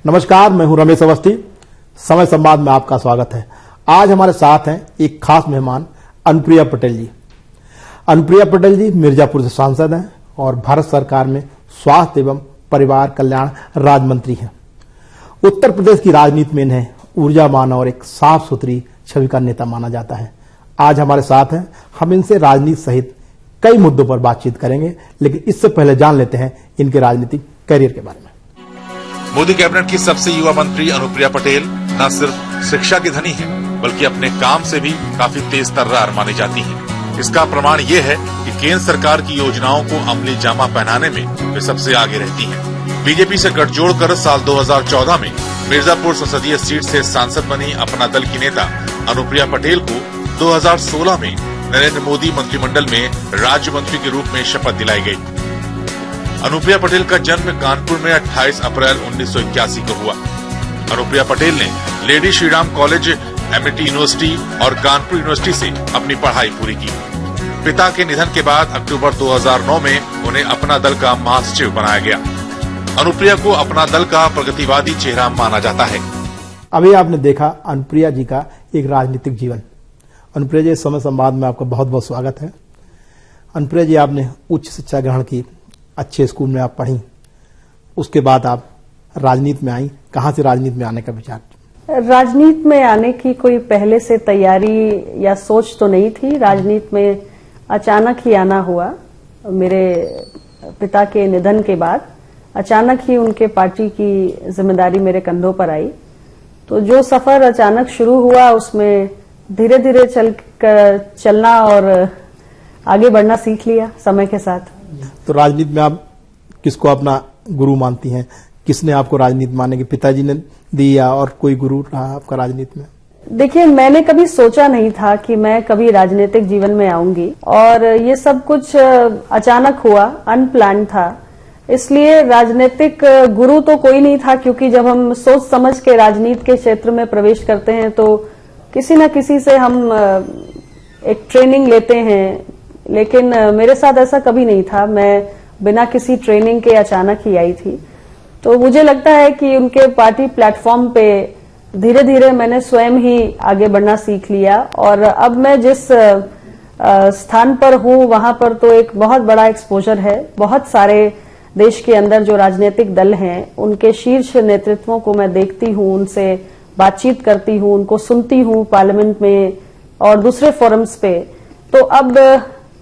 नमस्कार, मैं हूं रमेश अवस्थी। समय संवाद में आपका स्वागत है। आज हमारे साथ हैं एक खास मेहमान अनुप्रिया पटेल जी। अनुप्रिया पटेल जी मिर्जापुर से सांसद हैं और भारत सरकार में स्वास्थ्य एवं परिवार कल्याण राज्य मंत्री हैं। उत्तर प्रदेश की राजनीति में इन्हें ऊर्जावान और एक साफ सुथरी छवि का नेता माना जाता है। आज हमारे साथ हैं, हम इनसे राजनीति सहित कई मुद्दों पर बातचीत करेंगे, लेकिन इससे पहले जान लेते हैं इनके राजनीतिक करियर के बारे में। मोदी कैबिनेट की सबसे युवा मंत्री अनुप्रिया पटेल न सिर्फ शिक्षा की धनी हैं, बल्कि अपने काम से भी काफी तेज तर्रार मानी जाती हैं। इसका प्रमाण ये है कि केंद्र सरकार की योजनाओं को अमली जामा पहनाने में वे सबसे आगे रहती हैं। बीजेपी से गठजोड़ कर साल 2014 में मिर्जापुर संसदीय सीट से सांसद बनी अपना दल की नेता अनुप्रिया पटेल को 2016 में नरेंद्र मोदी मंत्रिमंडल में राज्य मंत्री के रूप में शपथ दिलाई गई। अनुप्रिया पटेल का जन्म कानपुर में 28 अप्रैल 1981 को हुआ। अनुप्रिया पटेल ने lady Shriram college, Amity university और कानपुर यूनिवर्सिटी से अपनी पढ़ाई पूरी की। पिता के निधन के बाद अक्टूबर 2009 में उन्हें अपना दल का महासचिव बनाया गया। अनुप्रिया को अपना दल का प्रगतिवादी चेहरा माना जाता है। अभी आपने देखा अनुप्रिया जी का एक राजनीतिक जीवन। अनुप्रिया जी, समय संवाद में आपका बहुत बहुत स्वागत है। अनुप्रिया जी, आपने उच्च शिक्षा ग्रहण की, अच्छे स्कूल में आप पढ़ी, उसके बाद आप राजनीति में आई। कहां से राजनीति में आने का विचार? राजनीति में आने की कोई पहले से तैयारी या सोच तो नहीं थी। राजनीति में अचानक ही आना हुआ। मेरे पिता के निधन के बाद अचानक ही उनके पार्टी की जिम्मेदारी मेरे कंधों पर आई। तो जो सफर अचानक शुरू हुआ, उसमें धीरे धीरे चलना और आगे बढ़ना सीख लिया समय के साथ। तो राजनीति में आप किसको अपना गुरु मानती हैं? किसने आपको राजनीति मानने की, पिताजी ने दिया और कोई गुरु रहा आपका राजनीति में? देखिए, मैंने कभी सोचा नहीं था कि मैं कभी राजनीतिक जीवन में आऊंगी, और ये सब कुछ अचानक हुआ, अनप्लान्ड था। इसलिए राजनीतिक गुरु तो कोई नहीं था, क्योंकि जब हम सोच समझ के राजनीति के क्षेत्र में प्रवेश करते हैं तो किसी न किसी से हम एक ट्रेनिंग लेते हैं। लेकिन मेरे साथ ऐसा कभी नहीं था। मैं बिना किसी ट्रेनिंग के अचानक ही आई थी। तो मुझे लगता है कि उनके पार्टी प्लेटफॉर्म पे धीरे धीरे मैंने स्वयं ही आगे बढ़ना सीख लिया, और अब मैं जिस स्थान पर हूं वहां पर तो एक बहुत बड़ा एक्सपोजर है। बहुत सारे देश के अंदर जो राजनीतिक दल हैं, उनके शीर्ष नेतृत्वों को मैं देखती हूं, उनसे बातचीत करती हूं, उनको सुनती हूं पार्लियामेंट में और दूसरे फोरम्स पे। तो अब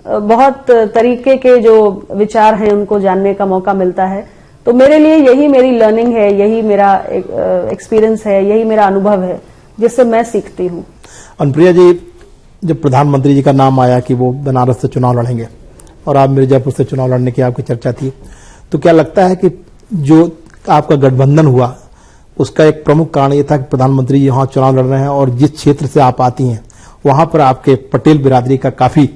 बहुत तरीके के जो विचार हैं उनको जानने का मौका मिलता है। तो मेरे लिए यही मेरी लर्निंग है, यही मेरा एक्सपीरियंस है, यही मेरा अनुभव है जिससे मैं सीखती हूँ। अनुप्रिया जी, जब प्रधानमंत्री जी का नाम आया कि वो बनारस से चुनाव लड़ेंगे और आप मिर्जापुर से चुनाव लड़ने की आपकी चर्चा थी, तो क्या लगता है कि जो आपका गठबंधन हुआ उसका एक प्रमुख कारण ये था कि प्रधानमंत्री जी वहां चुनाव लड़ रहे हैं और जिस क्षेत्र से आप आती हैं वहां पर आपके पटेल बिरादरी का काफी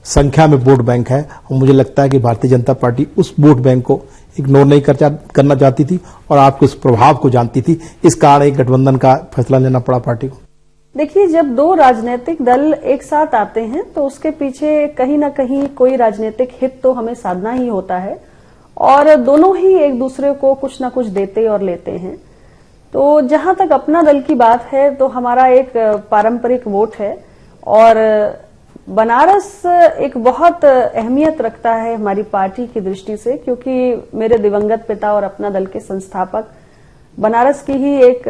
संख्या में वोट बैंक है, और मुझे लगता है कि भारतीय जनता पार्टी उस वोट बैंक को इग्नोर नहीं करना चाहती थी और आपके उस प्रभाव को जानती थी। इस कारण एक गठबंधन का फैसला लेना पड़ा पार्टी को। देखिए, जब दो राजनीतिक दल एक साथ आते हैं तो उसके पीछे कहीं ना कहीं कोई राजनीतिक हित तो हमें साधना ही होता है, और दोनों ही एक दूसरे को कुछ ना कुछ देते और लेते हैं। तो जहां तक अपना दल की बात है, तो हमारा एक पारंपरिक वोट है, और बनारस एक बहुत अहमियत रखता है हमारी पार्टी की दृष्टि से, क्योंकि मेरे दिवंगत पिता और अपना दल के संस्थापक बनारस की ही एक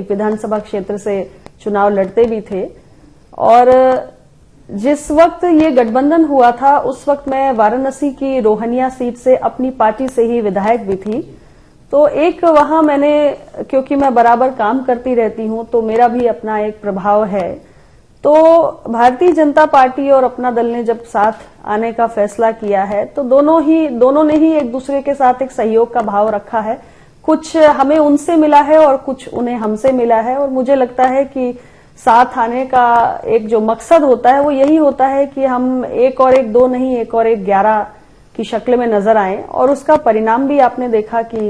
विधानसभा क्षेत्र से चुनाव लड़ते भी थे। और जिस वक्त ये गठबंधन हुआ था, उस वक्त मैं वाराणसी की रोहनिया सीट से अपनी पार्टी से ही विधायक भी थी। तो एक वहां मैंने, क्योंकि मैं बराबर काम करती रहती हूं, तो मेरा भी अपना एक प्रभाव है। तो भारतीय जनता पार्टी और अपना दल ने जब साथ आने का फैसला किया है, तो दोनों ने ही एक दूसरे के साथ एक सहयोग का भाव रखा है। कुछ हमें उनसे मिला है और कुछ उन्हें हमसे मिला है, और मुझे लगता है कि साथ आने का एक जो मकसद होता है वो यही होता है कि हम एक और एक दो नहीं, एक और एक 11 की शक्ल में नजर आए। और उसका परिणाम भी आपने देखा कि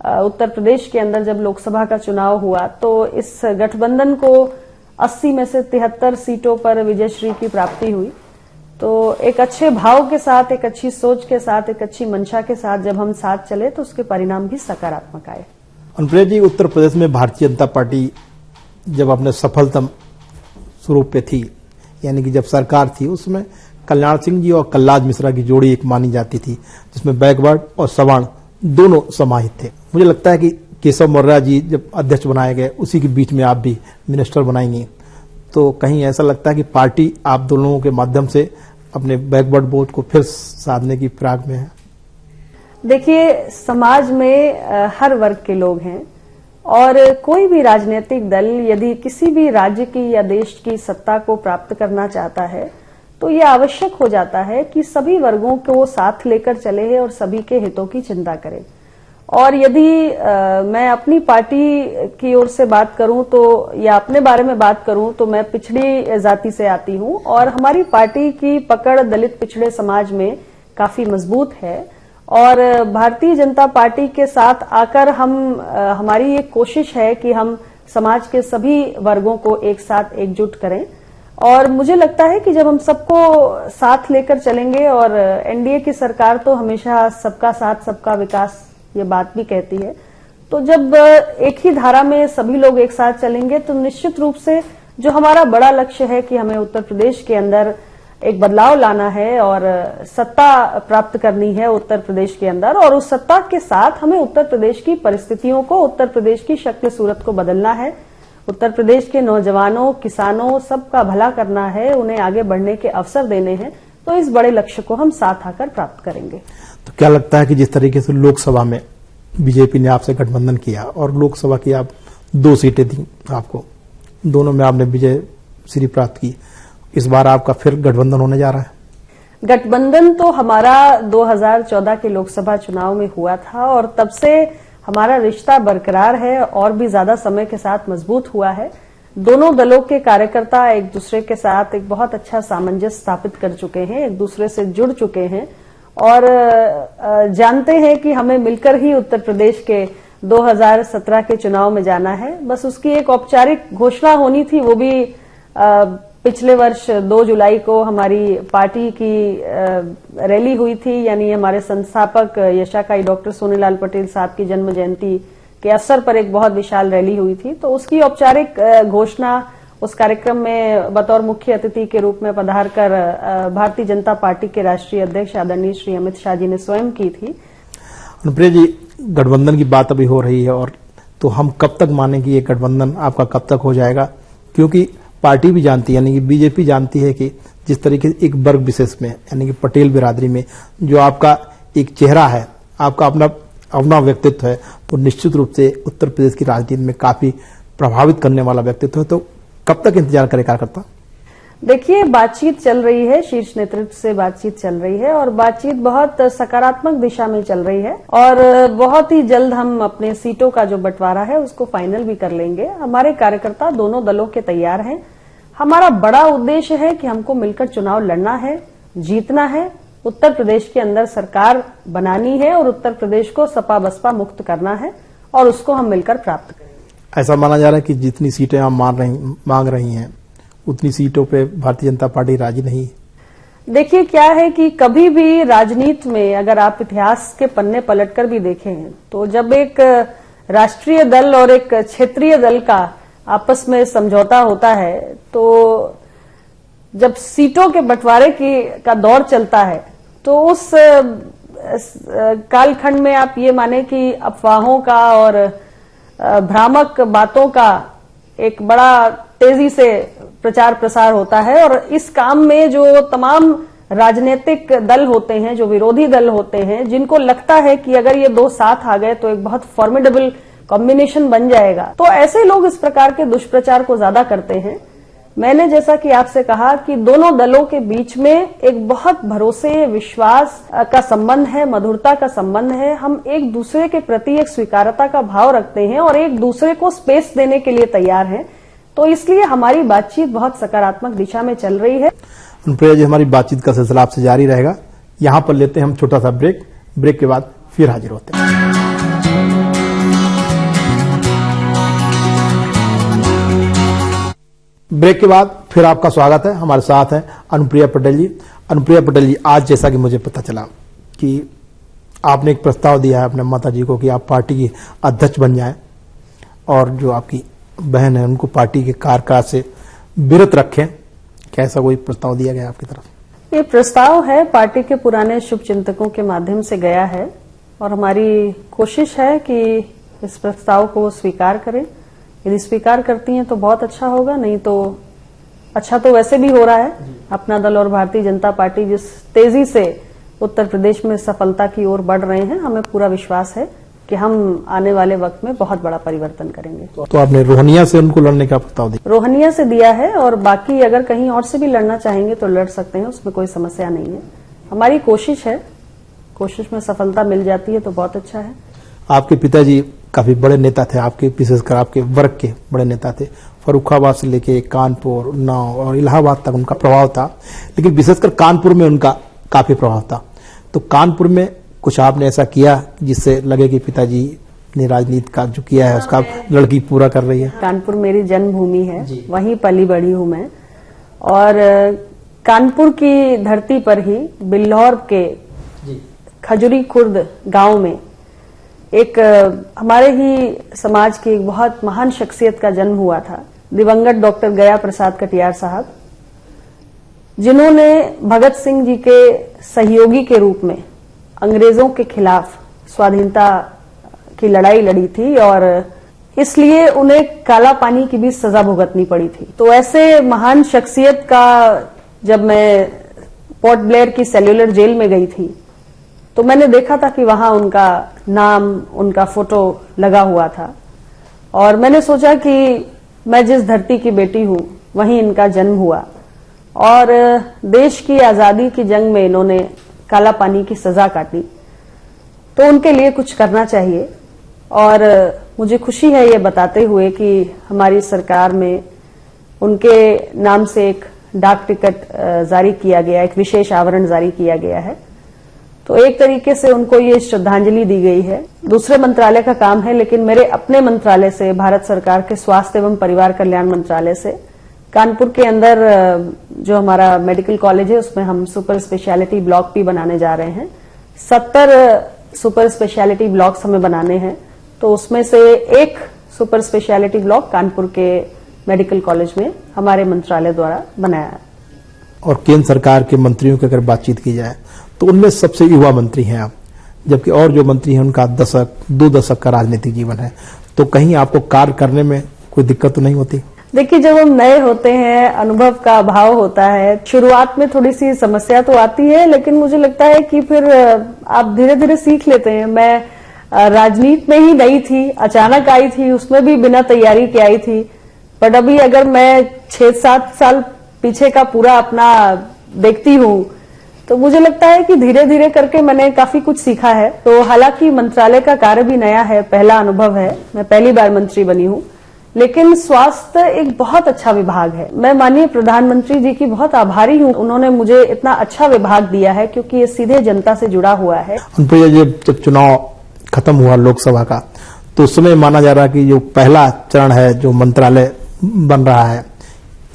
उत्तर प्रदेश के अंदर जब लोकसभा का चुनाव हुआ, तो इस गठबंधन को 80 में से 73 सीटों पर विजयश्री की प्राप्ति हुई। तो एक अच्छे भाव के साथ, एक अच्छी सोच के साथ, एक अच्छी मंशा के साथ जब हम साथ चले तो उसके परिणाम भी सकारात्मक आए। अनुप्रिया जी, उत्तर प्रदेश में भारतीय जनता पार्टी जब अपने सफलतम स्वरूप पे थी, यानी कि जब सरकार थी, उसमें कल्याण सिंह जी और कल्लाज मिश्रा की जोड़ी एक मानी जाती थी, जिसमें बैकवर्ड और सवर्ण दोनों समाहित थे। मुझे लगता है कि केशव मौर्य जी जब अध्यक्ष बनाए गए, उसी के बीच में आप भी मिनिस्टर बनाएंगे, तो कहीं ऐसा लगता है कि पार्टी आप दोनों के माध्यम से अपने बैकवर्ड वोट को फिर साधने की फिराक में है? देखिए, समाज में हर वर्ग के लोग हैं और कोई भी राजनीतिक दल यदि किसी भी राज्य की या देश की सत्ता को प्राप्त करना चाहता है तो ये आवश्यक हो जाता है कि सभी वर्गों को साथ लेकर चले और सभी के हितों की चिंता करे। और यदि मैं अपनी पार्टी की ओर से बात करूं तो, या अपने बारे में बात करूं तो, मैं पिछड़ी जाति से आती हूं और हमारी पार्टी की पकड़ दलित पिछड़े समाज में काफी मजबूत है। और भारतीय जनता पार्टी के साथ आकर हमारी एक कोशिश है कि हम समाज के सभी वर्गों को एक साथ एकजुट करें। और मुझे लगता है कि जब हम सबको साथ लेकर चलेंगे, और एनडीए की सरकार तो हमेशा सबका साथ सबका विकास ये बात भी कहती है, तो जब एक ही धारा में सभी लोग एक साथ चलेंगे तो निश्चित रूप से जो हमारा बड़ा लक्ष्य है कि हमें उत्तर प्रदेश के अंदर एक बदलाव लाना है और सत्ता प्राप्त करनी है उत्तर प्रदेश के अंदर, और उस सत्ता के साथ हमें उत्तर प्रदेश की परिस्थितियों को, उत्तर प्रदेश की शक्ति सूरत को बदलना है। उत्तर प्रदेश के नौजवानों, किसानों, सबका भला करना है, उन्हें आगे बढ़ने के अवसर देने हैं। तो इस बड़े लक्ष्य को हम साथ आकर प्राप्त करेंगे। तो क्या लगता है कि जिस तरीके से लोकसभा में बीजेपी ने आपसे गठबंधन किया और लोकसभा की आप 2 सीटें दी आपको, दोनों में आपने विजय श्री प्राप्त की, इस बार आपका फिर गठबंधन होने जा रहा है? गठबंधन तो हमारा 2014 के लोकसभा चुनाव में हुआ था और तब से हमारा रिश्ता बरकरार है और भी ज्यादा समय के साथ मजबूत हुआ है। दोनों दलों के कार्यकर्ता एक दूसरे के साथ एक बहुत अच्छा सामंजस्य स्थापित कर चुके हैं, एक दूसरे से जुड़ चुके हैं और जानते हैं कि हमें मिलकर ही उत्तर प्रदेश के 2017 के चुनाव में जाना है। बस उसकी एक औपचारिक घोषणा होनी थी, वो भी पिछले वर्ष 2 जुलाई को हमारी पार्टी की रैली हुई थी, यानी हमारे संस्थापक यशाकाई डॉक्टर सोनीलाल पटेल साहब की जन्म जयंती के अवसर पर एक बहुत विशाल रैली हुई थी। तो उसकी औपचारिक घोषणा उस कार्यक्रम में बतौर मुख्य अतिथि के रूप में पधार कर भारतीय जनता पार्टी के राष्ट्रीय अध्यक्ष आदरणीय श्री अमित शाह जी ने स्वयं की थी। अनुप्रिया जी, गठबंधन की बात अभी हो रही है, और तो हम कब तक माने कि ये गठबंधन आपका कब तक हो जाएगा? क्योंकि पार्टी भी जानती है, यानी कि बीजेपी जानती है कि जिस तरीके से एक वर्ग विशेष में, यानी कि पटेल बिरादरी में जो आपका एक चेहरा है, आपका अपना व्यक्तित्व है, तो निश्चित रूप से उत्तर प्रदेश की राजनीति में काफी प्रभावित करने वाला व्यक्तित्व है। तो कब तक इंतजार करे कार्यकर्ता? देखिए, बातचीत चल रही है, शीर्ष नेतृत्व से बातचीत चल रही है और बातचीत बहुत सकारात्मक दिशा में चल रही है और बहुत ही जल्द हम अपने सीटों का जो बंटवारा है उसको फाइनल भी कर लेंगे। हमारे कार्यकर्ता दोनों दलों के तैयार हैं। हमारा बड़ा उद्देश्य है कि हमको मिलकर चुनाव लड़ना है, जीतना है, उत्तर प्रदेश के अंदर सरकार बनानी है और उत्तर प्रदेश को सपा बसपा मुक्त करना है और उसको हम मिलकर प्राप्त करेंगे। ऐसा माना जा रहा है कि जितनी सीटें आप मांग रही हैं उतनी सीटों पे भारतीय जनता पार्टी राजी नहीं। देखिए, क्या है कि कभी भी राजनीति में अगर आप इतिहास के पन्ने पलटकर भी देखें तो जब एक राष्ट्रीय दल और एक क्षेत्रीय दल का आपस में समझौता होता है, तो जब सीटों के बंटवारे का दौर चलता है तो उस कालखंड में आप ये माने कि अफवाहों का और भ्रामक बातों का एक बड़ा तेजी से प्रचार प्रसार होता है और इस काम में जो तमाम राजनीतिक दल होते हैं, जो विरोधी दल होते हैं, जिनको लगता है कि अगर ये 2 साथ आ गए तो एक बहुत फॉर्मिडेबल कॉम्बिनेशन बन जाएगा, तो ऐसे लोग इस प्रकार के दुष्प्रचार को ज्यादा करते हैं। मैंने जैसा कि आपसे कहा कि दोनों दलों के बीच में एक बहुत भरोसे, विश्वास का संबंध है, मधुरता का संबंध है। हम एक दूसरे के प्रति एक स्वीकारता का भाव रखते हैं और एक दूसरे को स्पेस देने के लिए तैयार हैं। तो इसलिए हमारी बातचीत बहुत सकारात्मक दिशा में चल रही है। अनुप्रिया जी, हमारी बातचीत का सिलसिला आपसे जारी रहेगा। यहाँ पर लेते हैं हम छोटा सा ब्रेक के बाद फिर हाजिर होते हैं। ब्रेक के बाद फिर आपका स्वागत है। हमारे साथ हैं अनुप्रिया पटेल जी। अनुप्रिया पटेल जी, आज जैसा कि मुझे पता चला कि आपने एक प्रस्ताव दिया है अपने माता जी को कि आप पार्टी की अध्यक्ष बन जाएं और जो आपकी बहन है उनको पार्टी के कार्यकाल से विरत रखें। क्या ऐसा कोई प्रस्ताव दिया गया आपकी तरफ? ये प्रस्ताव है पार्टी के पुराने शुभ चिंतकों के माध्यम से गया है और हमारी कोशिश है कि इस प्रस्ताव को स्वीकार करें। यदि स्वीकार करती हैं तो बहुत अच्छा होगा, नहीं तो अच्छा तो वैसे भी हो रहा है। अपना दल और भारतीय जनता पार्टी जिस तेजी से उत्तर प्रदेश में सफलता की ओर बढ़ रहे हैं, हमें पूरा विश्वास है कि हम आने वाले वक्त में बहुत बड़ा परिवर्तन करेंगे। तो आपने रोहनिया से उनको लड़ने का प्रस्ताव दिया? रोहनिया से दिया है और बाकी अगर कहीं और से भी लड़ना चाहेंगे तो लड़ सकते हैं, उसमें कोई समस्या नहीं है। हमारी कोशिश है, कोशिश में सफलता मिल जाती है तो बहुत अच्छा है। आपके पिताजी काफी बड़े नेता थे, आपके विशेषकर आपके वर्ग के बड़े नेता थे। फर्रुखाबाद से लेके कानपुर, उन्नाव और इलाहाबाद तक उनका प्रभाव था, लेकिन विशेषकर कानपुर में उनका काफी प्रभाव था। तो कानपुर में कुछ आपने ऐसा किया जिससे लगे कि पिताजी ने राजनीति का जो किया है उसका लड़की पूरा कर रही है? कानपुर मेरी जन्मभूमि है, वहीं पली बड़ी हूं मैं। और कानपुर की धरती पर ही बिल्हौर के खजुरी खुर्द गांव में एक हमारे ही समाज की एक बहुत महान शख्सियत का जन्म हुआ था, दिवंगत डॉक्टर गया प्रसाद कटियार साहब, जिन्होंने भगत सिंह जी के सहयोगी के रूप में अंग्रेजों के खिलाफ स्वाधीनता की लड़ाई लड़ी थी और इसलिए उन्हें काला पानी की भी सजा भुगतनी पड़ी थी। तो ऐसे महान शख्सियत का जब मैं पोर्ट ब्लेयर की सेल्यूलर जेल में गई थी तो मैंने देखा था कि वहां उनका नाम, उनका फोटो लगा हुआ था और मैंने सोचा कि मैं जिस धरती की बेटी हूं वहीं इनका जन्म हुआ और देश की आजादी की जंग में इन्होंने काला पानी की सजा काटी, तो उनके लिए कुछ करना चाहिए। और मुझे खुशी है ये बताते हुए कि हमारी सरकार में उनके नाम से एक डाक टिकट जारी किया गया, एक विशेष आवरण जारी किया गया है। तो एक तरीके से उनको ये श्रद्धांजलि दी गई है। दूसरे मंत्रालय का काम है, लेकिन मेरे अपने मंत्रालय से, भारत सरकार के स्वास्थ्य एवं परिवार कल्याण मंत्रालय से, कानपुर के अंदर जो हमारा मेडिकल कॉलेज है उसमें हम सुपर स्पेशलिटी ब्लॉक भी बनाने जा रहे हैं। 70 सुपर स्पेशलिटी ब्लॉक्स हमें बनाने हैं, तो उसमें से एक सुपर स्पेशलिटी ब्लॉक कानपुर के मेडिकल कॉलेज में हमारे मंत्रालय द्वारा बनाया है। और केंद्र सरकार के मंत्रियों की अगर बातचीत की जाए तो उनमें सबसे युवा मंत्री हैं आप, जबकि और जो मंत्री हैं उनका 2 दशक का राजनीतिक जीवन है। तो कहीं आपको कार्य करने में कोई दिक्कत तो नहीं होती? देखिए, जब हम नए होते हैं, अनुभव का अभाव होता है, शुरुआत में थोड़ी सी समस्या तो आती है, लेकिन मुझे लगता है कि फिर आप धीरे धीरे सीख लेते हैं। मैं राजनीति में ही नई थी, अचानक आई थी, उसमें भी बिना तैयारी के आई थी। बट अभी अगर मैं 6-7 साल पीछे का पूरा अपना देखती हूँ तो मुझे लगता है कि धीरे धीरे करके मैंने काफी कुछ सीखा है। तो हालांकि मंत्रालय का कार्य भी नया है, पहला अनुभव है, मैं पहली बार मंत्री बनी हूँ, लेकिन स्वास्थ्य एक बहुत अच्छा विभाग है। मैं माननीय प्रधानमंत्री जी की बहुत आभारी हूँ, उन्होंने मुझे इतना अच्छा विभाग दिया है क्योंकि ये सीधे जनता से जुड़ा हुआ है। जब चुनाव खत्म हुआ लोकसभा का, तो उस समय माना जा रहा है कि जो पहला चरण है, जो मंत्रालय बन रहा है,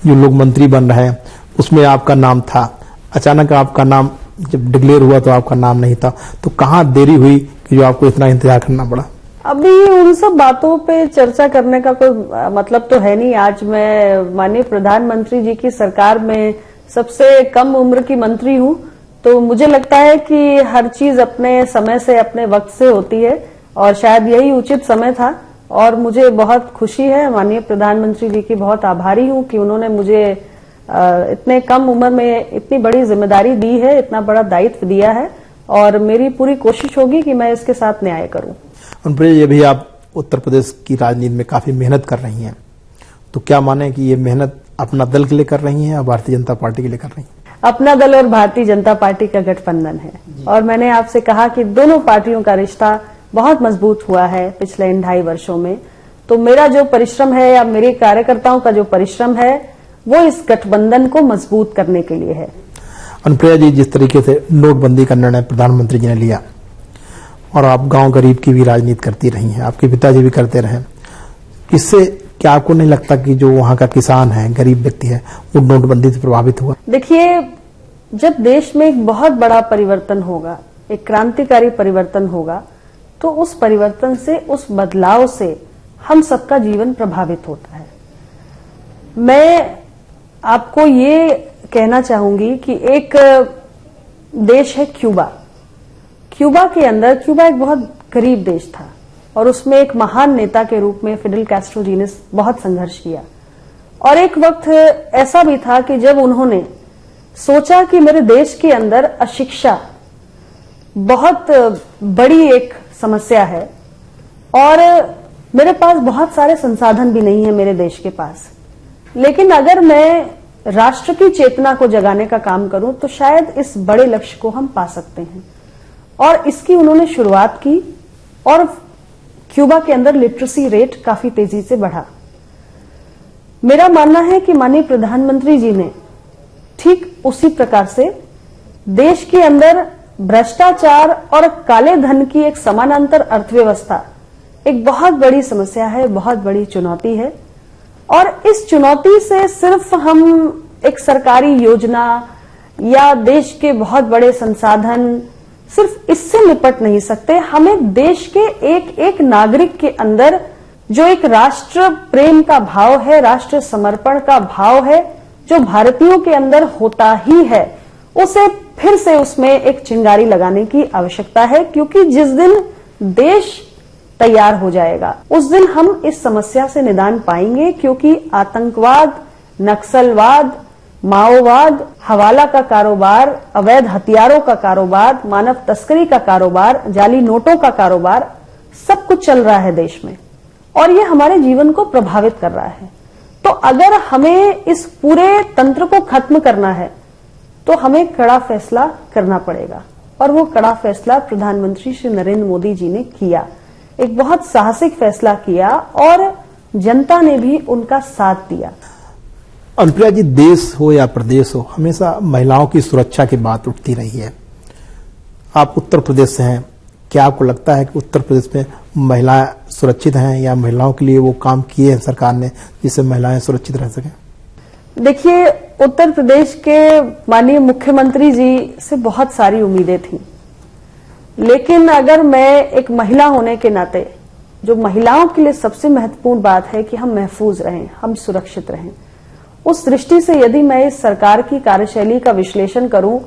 जो लोग मंत्री बन रहे हैं, उसमें आपका नाम था। अचानक आपका नाम जब डिक्लेयर हुआ तो आपका नाम नहीं था, तो कहाँ देरी हुई कि जो आपको इतना इंतजार करना पड़ा? अभी उन सब बातों पे चर्चा करने का कोई मतलब तो है नहीं। आज मैं माननीय प्रधानमंत्री जी की सरकार में सबसे कम उम्र की मंत्री हूँ, तो मुझे लगता है कि हर चीज अपने समय से, अपने वक्त से होती है और शायद यही उचित समय था। और मुझे बहुत खुशी है, माननीय प्रधानमंत्री जी की बहुत आभारी हूँ कि उन्होंने मुझे इतने कम उम्र में इतनी बड़ी जिम्मेदारी दी है, इतना बड़ा दायित्व दिया है और मेरी पूरी कोशिश होगी कि मैं इसके साथ न्याय करूं। अनुप्रिया, ये भी आप उत्तर प्रदेश की राजनीति में काफी मेहनत कर रही हैं, तो क्या माने कि ये मेहनत अपना दल के लिए कर रही हैं या भारतीय जनता पार्टी के लिए कर रही हैं? अपना दल और भारतीय जनता पार्टी का गठबंधन है और मैंने आपसे कहा कि दोनों पार्टियों का रिश्ता बहुत मजबूत हुआ है पिछले इन 2.5 वर्षों में। तो मेरा जो परिश्रम है या मेरे कार्यकर्ताओं का जो परिश्रम है वो इस गठबंधन को मजबूत करने के लिए है। अनुप्रिया जी, जिस तरीके से नोटबंदी का निर्णय प्रधानमंत्री जी ने लिया और आप गांव गरीब की भी राजनीति करती रही हैं, आपके पिताजी भी करते रहे, इससे क्या आपको नहीं लगता कि जो वहां का किसान है, गरीब व्यक्ति है, वो नोटबंदी से प्रभावित हुआ? देखिए, जब देश में एक बहुत बड़ा परिवर्तन होगा, एक क्रांतिकारी परिवर्तन होगा, तो उस परिवर्तन से, उस बदलाव से हम सबका जीवन प्रभावित होता है। मैं आपको ये कहना चाहूंगी कि एक देश है क्यूबा। क्यूबा के अंदर, क्यूबा एक बहुत गरीब देश था और उसमें एक महान नेता के रूप में फिडेल कैस्ट्रो जी ने बहुत संघर्ष किया। और एक वक्त ऐसा भी था कि जब उन्होंने सोचा कि मेरे देश के अंदर अशिक्षा बहुत बड़ी एक समस्या है और मेरे पास बहुत सारे संसाधन भी नहीं है मेरे देश के पास, लेकिन अगर मैं राष्ट्र की चेतना को जगाने का काम करूं तो शायद इस बड़े लक्ष्य को हम पा सकते हैं। और इसकी उन्होंने शुरुआत की और क्यूबा के अंदर लिटरेसी रेट काफी तेजी से बढ़ा। मेरा मानना है कि माननीय प्रधानमंत्री जी ने ठीक उसी प्रकार से देश के अंदर भ्रष्टाचार और काले धन की एक समानांतर अर्थव्यवस्था एक बहुत बड़ी समस्या है, बहुत बड़ी चुनौती है। और इस चुनौती से सिर्फ हम एक सरकारी योजना या देश के बहुत बड़े संसाधन, सिर्फ इससे निपट नहीं सकते। हमें देश के एक एक नागरिक के अंदर जो एक राष्ट्र प्रेम का भाव है, राष्ट्र समर्पण का भाव है, जो भारतीयों के अंदर होता ही है, उसे फिर से उसमें एक चिंगारी लगाने की आवश्यकता है। क्योंकि जिस दिन देश तैयार हो जाएगा उस दिन हम इस समस्या से निदान पाएंगे। क्योंकि आतंकवाद, नक्सलवाद, माओवाद, हवाला का कारोबार, अवैध हथियारों का कारोबार, मानव तस्करी का कारोबार, जाली नोटों का कारोबार, सब कुछ चल रहा है देश में और ये हमारे जीवन को प्रभावित कर रहा है। तो अगर हमें इस पूरे तंत्र को खत्म करना है तो हमें कड़ा फैसला करना पड़ेगा और वो कड़ा फैसला प्रधानमंत्री श्री नरेंद्र मोदी जी ने किया। एक बहुत साहसिक फैसला किया और जनता ने भी उनका साथ दिया। अनुप्रिया जी, देश हो या प्रदेश हो, हमेशा महिलाओं की सुरक्षा की बात उठती रही है। आप उत्तर प्रदेश से हैं, क्या आपको लगता है कि उत्तर प्रदेश में महिलाएं सुरक्षित हैं या महिलाओं के लिए वो काम किए हैं सरकार ने जिससे महिलाएं सुरक्षित रह सकें? देखिए, उत्तर प्रदेश के माननीय मुख्यमंत्री जी से बहुत सारी उम्मीदें थी, लेकिन अगर मैं एक महिला होने के नाते, जो महिलाओं के लिए सबसे महत्वपूर्ण बात है कि हम महफूज रहें, हम सुरक्षित रहें, उस दृष्टि से यदि मैं इस सरकार की कार्यशैली का विश्लेषण करूं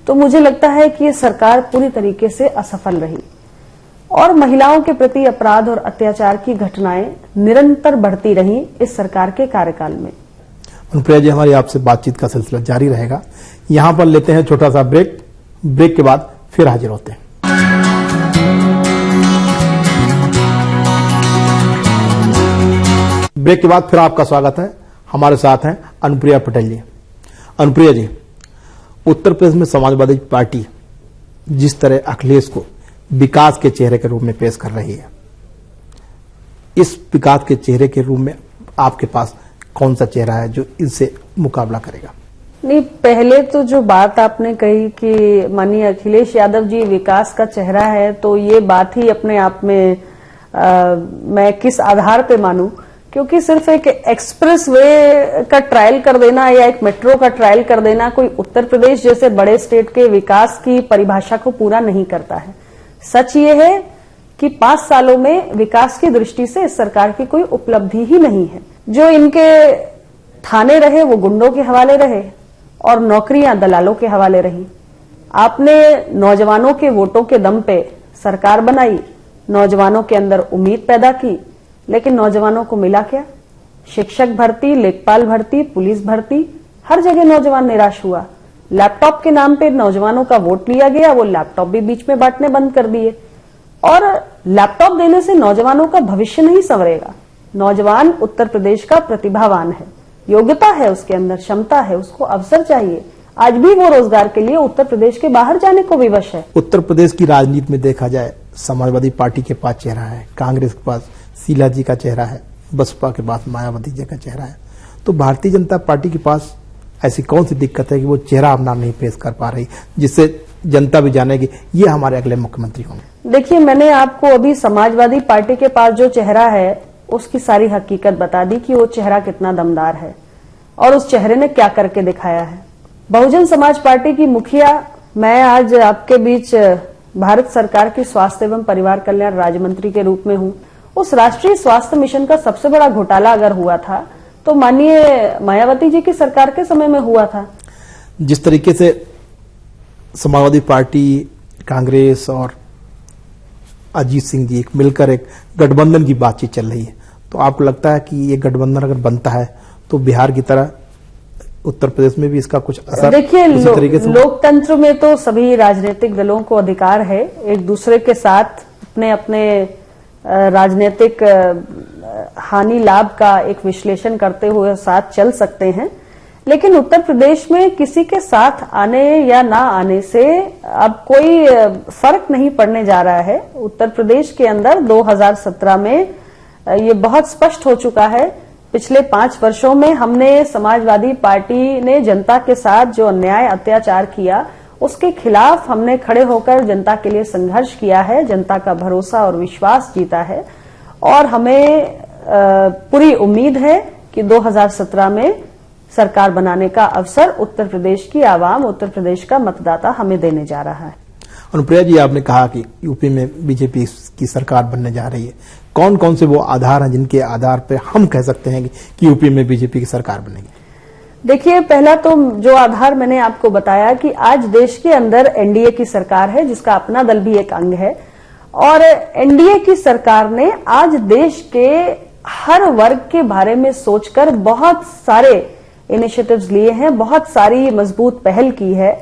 तो मुझे लगता है कि ये सरकार पूरी तरीके से असफल रही और महिलाओं के प्रति अपराध और अत्याचार की घटनाएं निरंतर बढ़ती रहीं इस सरकार के कार्यकाल में। अनुप्रिया जी, हमारी आपसे बातचीत का सिलसिला जारी रहेगा। यहां पर लेते हैं छोटा सा ब्रेक। ब्रेक के बाद फिर हाजिर होते हैं। ब्रेक के बाद फिर आपका स्वागत है। हमारे साथ हैं अनुप्रिया पटेल जी। अनुप्रिया जी, उत्तर प्रदेश में समाजवादी पार्टी जिस तरह अखिलेश को विकास के चेहरे के रूप में पेश कर रही है, इस विकास के चेहरे के रूप में आपके पास कौन सा चेहरा है जो इनसे मुकाबला करेगा? नहीं, पहले तो जो बात आपने कही कि माननीय अखिलेश यादव जी विकास का चेहरा है, तो ये बात ही अपने आप में मैं किस आधार पे मानूं? क्योंकि सिर्फ एक एक्सप्रेस वे का ट्रायल कर देना या एक मेट्रो का ट्रायल कर देना कोई उत्तर प्रदेश जैसे बड़े स्टेट के विकास की परिभाषा को पूरा नहीं करता है। सच ये है कि 5 सालों में विकास की दृष्टि से इस सरकार की कोई उपलब्धि ही नहीं है। जो इनके थाने रहे वो गुंडों के हवाले रहे और नौकरियां दलालों के हवाले रही। आपने नौजवानों के वोटों के दम पे सरकार बनाई, नौजवानों के अंदर उम्मीद पैदा की, लेकिन नौजवानों को मिला क्या? शिक्षक भर्ती, लेखपाल भर्ती, पुलिस भर्ती, हर जगह नौजवान निराश हुआ। लैपटॉप के नाम पे नौजवानों का वोट लिया गया, वो लैपटॉप भी बीच में बांटने बंद कर दिए। और लैपटॉप देने से नौजवानों का भविष्य नहीं संवरेगा। नौजवान उत्तर प्रदेश का प्रतिभावान है, योग्यता है उसके अंदर, क्षमता है, उसको अवसर चाहिए। आज भी वो रोजगार के लिए उत्तर प्रदेश के बाहर जाने को विवश है। उत्तर प्रदेश की राजनीति में देखा जाए, समाजवादी पार्टी के पास चेहरा है, कांग्रेस के पास शीला जी का चेहरा है, बसपा के पास मायावती जी का चेहरा है, तो भारतीय जनता पार्टी के पास ऐसी कौन सी दिक्कत है कि वो चेहरा अपना नहीं पेश कर पा रही, जिससे जनता भी जानेगी ये हमारे अगले मुख्यमंत्री होंगे? देखिए, मैंने आपको अभी समाजवादी पार्टी के पास जो चेहरा है उसकी सारी हकीकत बता दी कि वो चेहरा कितना दमदार है और उस चेहरे ने क्या करके दिखाया है। बहुजन समाज पार्टी की मुखिया मैं आज आपके बीच भारत सरकार की स्वास्थ्य एवं परिवार कल्याण राज्य मंत्री के रूप में हूं। उस राष्ट्रीय स्वास्थ्य मिशन का सबसे बड़ा घोटाला अगर हुआ था तो माननीय मायावती जी की सरकार के समय में हुआ था। जिस तरीके से समाजवादी पार्टी, कांग्रेस और अजीत सिंह जी मिलकर एक गठबंधन की बातचीत चल रही है, तो आपको लगता है कि ये गठबंधन अगर बनता है तो बिहार की तरह उत्तर प्रदेश में भी इसका कुछ असर? देखिए, तरीके से लोकतंत्र में तो सभी राजनीतिक दलों को अधिकार है एक दूसरे के साथ अपने अपने राजनीतिक हानि लाभ का एक विश्लेषण करते हुए साथ चल सकते हैं, लेकिन उत्तर प्रदेश में किसी के साथ आने या ना आने से अब कोई फर्क नहीं पड़ने जा रहा है। उत्तर प्रदेश के अंदर 2017 में ये बहुत स्पष्ट हो चुका है। पिछले 5 वर्षों में हमने समाजवादी पार्टी ने जनता के साथ जो अन्याय अत्याचार किया उसके खिलाफ हमने खड़े होकर जनता के लिए संघर्ष किया है, जनता का भरोसा और विश्वास जीता है और हमें पूरी उम्मीद है कि 2017 में सरकार बनाने का अवसर उत्तर प्रदेश की आवाम, उत्तर प्रदेश का मतदाता हमें देने जा रहा है। अनुप्रिया जी, आपने कहा कि यूपी में बीजेपी की सरकार बनने जा रही है। कौन कौन से वो आधार हैं जिनके आधार पर हम कह सकते हैं कि यूपी में बीजेपी की सरकार बनेगी? देखिए, पहला तो जो आधार मैंने आपको बताया कि आज देश के अंदर एनडीए की सरकार है जिसका अपना दल भी एक अंग है और एनडीए की सरकार ने आज देश के हर वर्ग के बारे में सोचकर बहुत सारे इनिशिएटिव्स लिए हैं, बहुत सारी मजबूत पहल की है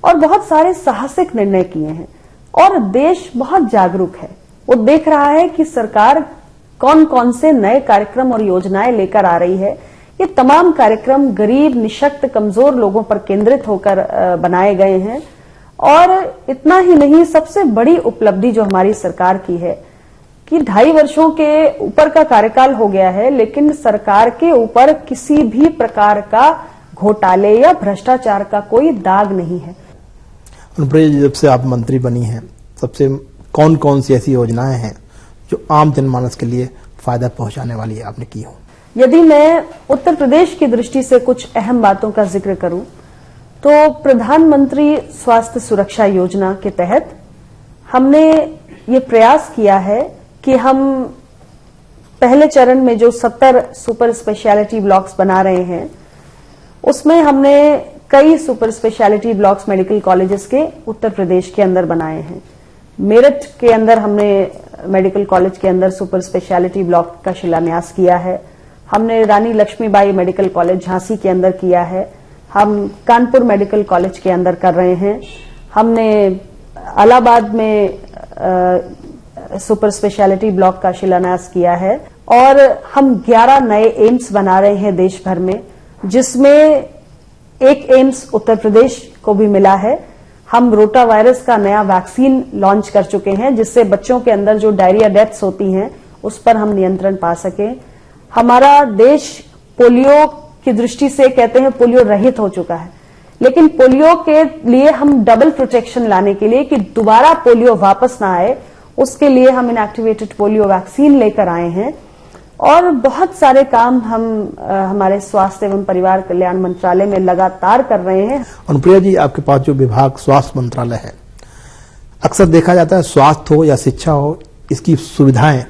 और बहुत सारे साहसिक निर्णय किए हैं और देश बहुत जागरूक है। वो देख रहा है कि सरकार कौन कौन से नए कार्यक्रम और योजनाएं लेकर आ रही है। ये तमाम कार्यक्रम गरीब, निशक्त, कमजोर लोगों पर केंद्रित होकर बनाए गए हैं और इतना ही नहीं, सबसे बड़ी उपलब्धि जो हमारी सरकार की है कि 2.5 वर्षों के ऊपर का कार्यकाल हो गया है, लेकिन सरकार के ऊपर किसी भी प्रकार का घोटाले या भ्रष्टाचार का कोई दाग नहीं है। अनुप्रिया जी, जब से आप मंत्री बनी हैं, सबसे कौन कौन सी ऐसी योजनाएं हैं जो आम जनमानस के लिए फायदा पहुंचाने वाली है, आपने की हो? यदि मैं उत्तर प्रदेश की दृष्टि से कुछ अहम बातों का जिक्र करूं तो प्रधानमंत्री स्वास्थ्य सुरक्षा योजना के तहत हमने ये प्रयास किया है कि हम पहले चरण में जो 70 सुपर स्पेशलिटी ब्लॉक्स बना रहे हैं उसमें हमने कई super speciality blocks medical colleges के उत्तर प्रदेश के अंदर बनाए हैं। मेरठ के अंदर हमने मेडिकल कॉलेज के अंदर सुपर स्पेशलिटी ब्लॉक का शिलान्यास किया है। हमने रानी लक्ष्मीबाई मेडिकल कॉलेज झांसी के अंदर किया है। हम कानपुर मेडिकल कॉलेज के अंदर कर रहे हैं। हमने इलाहाबाद में सुपर स्पेशलिटी ब्लॉक का शिलान्यास किया है और हम 11 नए एम्स बना रहे हैं देश भर में, जिसमें एक एम्स उत्तर प्रदेश को भी मिला है। हम रोटा वायरस का नया वैक्सीन लॉन्च कर चुके हैं जिससे बच्चों के अंदर जो डायरिया डेथ्स होती हैं उस पर हम नियंत्रण पा सकें। हमारा देश पोलियो की दृष्टि से कहते हैं पोलियो रहित हो चुका है, लेकिन पोलियो के लिए हम डबल प्रोटेक्शन लाने के लिए कि दोबारा पोलियो वापस ना आए, उसके लिए हम इनएक्टिवेटेड पोलियो वैक्सीन लेकर आए हैं और बहुत सारे काम हम हमारे स्वास्थ्य एवं परिवार कल्याण मंत्रालय में लगातार कर रहे हैं। अनुप्रिया जी, आपके पास जो विभाग स्वास्थ्य मंत्रालय है, अक्सर देखा जाता है स्वास्थ्य हो या शिक्षा हो, इसकी सुविधाएं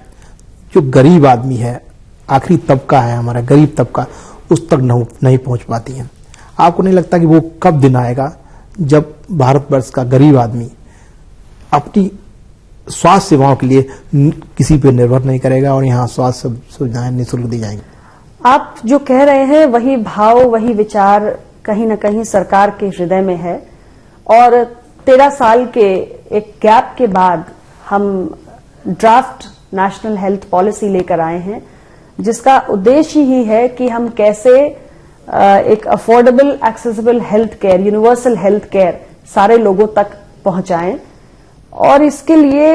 जो गरीब आदमी है, आखिरी तबका है हमारा गरीब तबका, उस तक नहीं पहुंच पाती हैं। आपको नहीं लगता कि वो कब दिन आएगा जब भारतवर्ष का गरीब आदमी अपनी स्वास्थ्य सेवाओं के लिए किसी पे निर्भर नहीं करेगा और यहाँ स्वास्थ्य सुविधाएं निःशुल्क दी जाएंगी? आप जो कह रहे हैं वही भाव, वही विचार कहीं न कहीं सरकार के हृदय में है और 13 साल के एक गैप के बाद हम ड्राफ्ट नेशनल हेल्थ पॉलिसी लेकर आए हैं, जिसका उद्देश्य ही है कि हम कैसे एक affordable, accessible health care, universal health care सारे लोगों तक पहुंचाएं और इसके लिए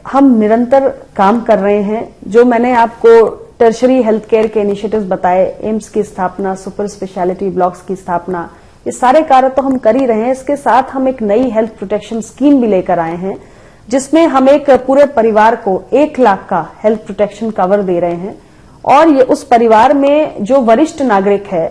हम निरंतर काम कर रहे हैं। जो मैंने आपको टर्शरी हेल्थ केयर के इनिशिएटिव्स बताए, एम्स की स्थापना, सुपर स्पेशलिटी ब्लॉक्स की स्थापना, ये सारे कार्य तो हम कर ही रहे हैं। इसके साथ हम एक नई हेल्थ प्रोटेक्शन स्कीम भी लेकर आए हैं जिसमें हम एक पूरे परिवार को 1 लाख का हेल्थ प्रोटेक्शन कवर दे रहे हैं और ये उस परिवार में जो वरिष्ठ नागरिक है,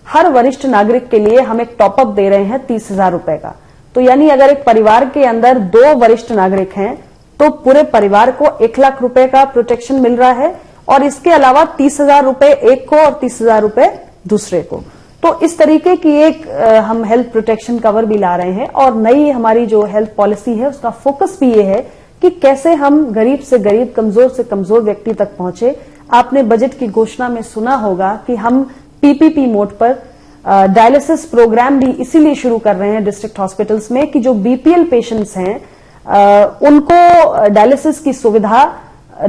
हर वरिष्ठ नागरिक के लिए हम एक टॉपअप दे रहे हैं 30,000 रुपए का। तो यानी अगर एक परिवार के अंदर 2 वरिष्ठ नागरिक हैं तो पूरे परिवार को 1 लाख रुपए का प्रोटेक्शन मिल रहा है, और इसके अलावा 30,000 रुपए एक को और 30,000 रुपए दूसरे को। तो इस तरीके की एक हम हेल्थ प्रोटेक्शन कवर भी ला रहे हैं। और नई हमारी जो हेल्थ पॉलिसी है उसका फोकस भी ये है कि कैसे हम गरीब से गरीब, कमजोर से कमजोर व्यक्ति तक पहुंचे। आपने बजट की घोषणा में सुना होगा कि हम पीपीपी मोड पर डायलिसिस प्रोग्राम भी इसीलिए शुरू कर रहे हैं डिस्ट्रिक्ट हॉस्पिटल्स में कि जो बीपीएल पेशेंट्स हैं उनको डायलिसिस की सुविधा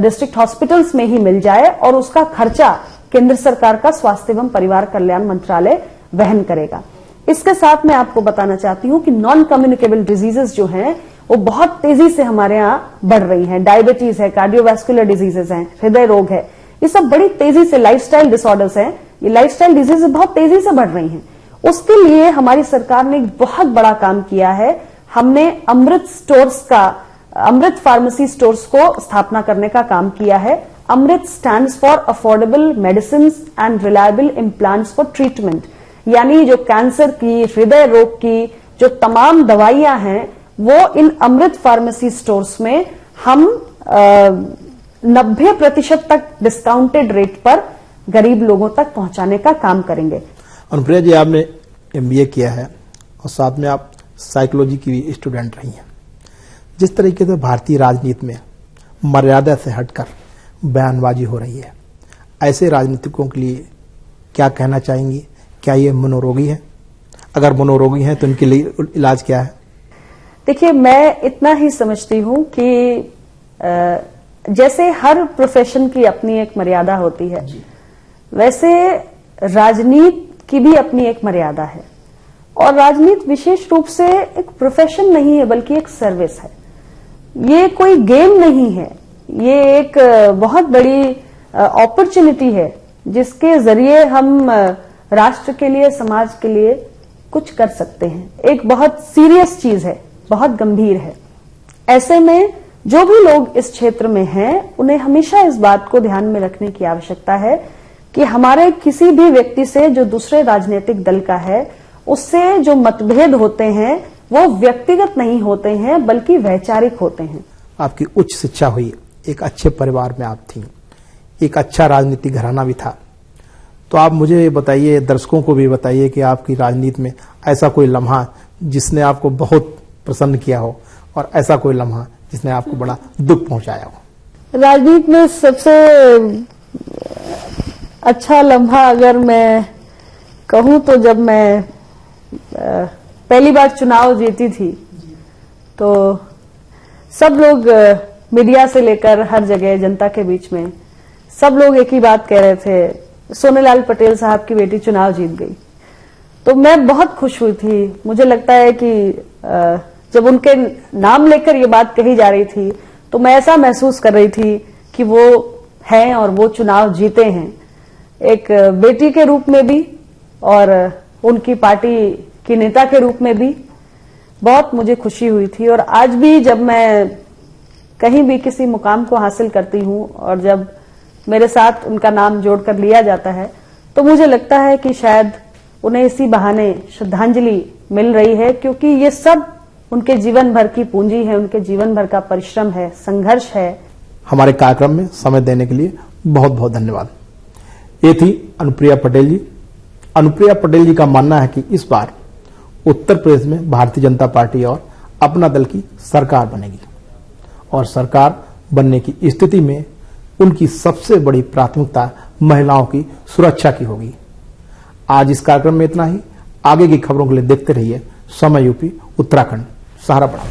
डिस्ट्रिक्ट हॉस्पिटल्स में ही मिल जाए, और उसका खर्चा केंद्र सरकार का स्वास्थ्य एवं परिवार कल्याण मंत्रालय वहन करेगा। इसके साथ मैं आपको बताना चाहती हूं कि नॉन कम्युनिकेबल डिजीजेस जो हैं वो बहुत तेजी से हमारे यहां बढ़ रही हैं। डायबिटीज है, कार्डियोवैस्कुलर डिजीजेस हैं, हृदय रोग है, ये सब बड़ी तेजी से, लाइफस्टाइल डिसऑर्डर्स हैं, ये लाइफस्टाइल डिजीजेस बहुत तेजी से बढ़ रही हैं। उसके लिए हमारी सरकार ने एक बहुत बड़ा काम किया है। हमने अमृत फार्मेसी स्टोर्स को स्थापना करने का काम किया है। Amrit stands for affordable medicine and reliable implants for treatment, यानी जो कैंसर की, हृदय रोग की जो तमाम दवाइयां हैं वो इन अमृत फार्मेसी स्टोर्स में हम 90% तक डिस्काउंटेड रेट पर गरीब लोगों तक पहुंचाने का काम करेंगे। अनुप्रिया जी, आपने एमबीए किया है और साथ में आप साइकोलॉजी की भी स्टूडेंट रही हैं। जिस तरीके से भारतीय राजनीति में मर्यादा से हटकर बयानबाजी हो रही है, ऐसे राजनीतिकों के लिए क्या कहना चाहेंगी? क्या ये मनोरोगी है? अगर मनोरोगी हैं तो इनके लिए इलाज क्या है? देखिए, मैं इतना ही समझती हूं कि जैसे हर प्रोफेशन की अपनी एक मर्यादा होती है, वैसे राजनीति की भी अपनी एक मर्यादा है। और राजनीति विशेष रूप से एक प्रोफेशन नहीं है बल्कि एक सर्विस है। ये कोई गेम नहीं है, ये एक बहुत बड़ी अपॉर्चुनिटी है जिसके जरिए हम राष्ट्र के लिए, समाज के लिए कुछ कर सकते हैं। एक बहुत सीरियस चीज है, बहुत गंभीर है। ऐसे में जो भी लोग इस क्षेत्र में हैं उन्हें हमेशा इस बात को ध्यान में रखने की आवश्यकता है कि हमारे किसी भी व्यक्ति से जो दूसरे राजनीतिक दल का है उससे जो मतभेद होते हैं वो व्यक्तिगत नहीं होते हैं बल्कि वैचारिक होते हैं। आपकी उच्च शिक्षा हुई, एक अच्छे परिवार में आप थी, एक अच्छा राजनीतिक घराना भी था, तो आप मुझे बताइए, दर्शकों को भी बताइए कि आपकी राजनीति में ऐसा कोई लम्हा जिसने आपको बहुत प्रसन्न किया हो और ऐसा कोई लम्हा जिसने आपको बड़ा दुख पहुंचाया हो। राजनीति में सबसे अच्छा लम्हा अगर मैं कहूं तो जब मैं पहली बार चुनाव जीती थी तो सब लोग, मीडिया से लेकर हर जगह जनता के बीच में सब लोग एक ही बात कह रहे थे, सोनेलाल पटेल साहब की बेटी चुनाव जीत गई। तो मैं बहुत खुश हुई थी। मुझे लगता है कि जब उनके नाम लेकर ये बात कही जा रही थी तो मैं ऐसा महसूस कर रही थी कि वो हैं और वो चुनाव जीते हैं, एक बेटी के रूप में भी और उनकी पार्टी की नेता के रूप में भी। बहुत मुझे खुशी हुई थी। और आज भी जब मैं कहीं भी किसी मुकाम को हासिल करती हूं और जब मेरे साथ उनका नाम जोड़कर लिया जाता है तो मुझे लगता है कि शायद उन्हें इसी बहाने श्रद्धांजलि मिल रही है, क्योंकि ये सब उनके जीवन भर की पूंजी है, उनके जीवन भर का परिश्रम है, संघर्ष है। हमारे कार्यक्रम में समय देने के लिए बहुत बहुत धन्यवाद। ये थी अनुप्रिया पटेल जी। अनुप्रिया पटेल जी का मानना है कि इस बार उत्तर प्रदेश में भारतीय जनता पार्टी और अपना दल की सरकार बनेगी और सरकार बनने की स्थिति में उनकी सबसे बड़ी प्राथमिकता महिलाओं की सुरक्षा की होगी। आज इस कार्यक्रम में इतना ही। आगे की खबरों के लिए देखते रहिए समय यूपी उत्तराखंड। सहारा बढ़ाओ।